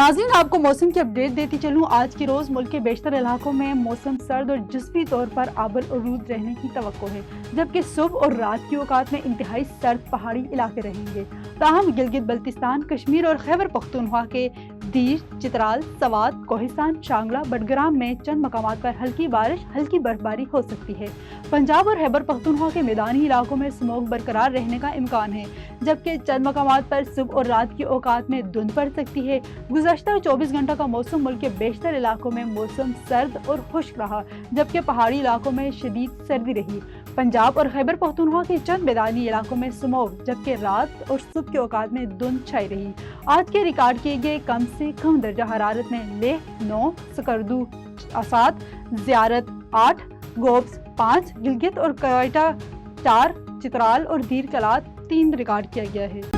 नाज़रीन, आपको मौसम की अपडेट देती चलूं। आज के रोज मुल्क के बेशतर इलाकों में मौसम सर्द और जुज़वी तौर पर आबल-ओ-रूद रहने की तवक्को है, जबकि सुबह और रात की औकात में इंतहाई सर्द पहाड़ी इलाके रहेंगे। ताहम गिलगित बल्तिस्तान, कश्मीर और खैबर पख्तूनख्वा के दीर, चित्राल, सवात, कोहिस्तान, शांगला, बडग्राम में चंद मकामात पर हल्की बारिश, हल्की बर्फबारी हो सकती है। पंजाब और खैबर पख्तूनख्वा के मैदानी इलाकों में स्मोक बरकरार रहने का इम्कान है, जबकि चंद मकामात पर सुबह और रात की औकात में धुंध पड़ सकती है। गुज़श्ता 24 घंटों का मौसम मुल्क के बेशतर इलाकों में मौसम सर्द और खुश्क रहा, जबकि पहाड़ी इलाकों में शदीद सर्दी रही। पंजाब और खैबर पख्तूनख्वा के चंद मैदानी इलाकों में स्मोक, जबकि रात और सुबह के औकात में धुंध छाई रही। आज के रिकॉर्ड किए गए कम से कम दर्जा हरारत में लेह 9, सकरदू 7, ज़ियारत 8, गोब्स 5, गिलगित और क्वेटा 4, चित्राल और दीर कलात 3 रिकॉर्ड किया गया है।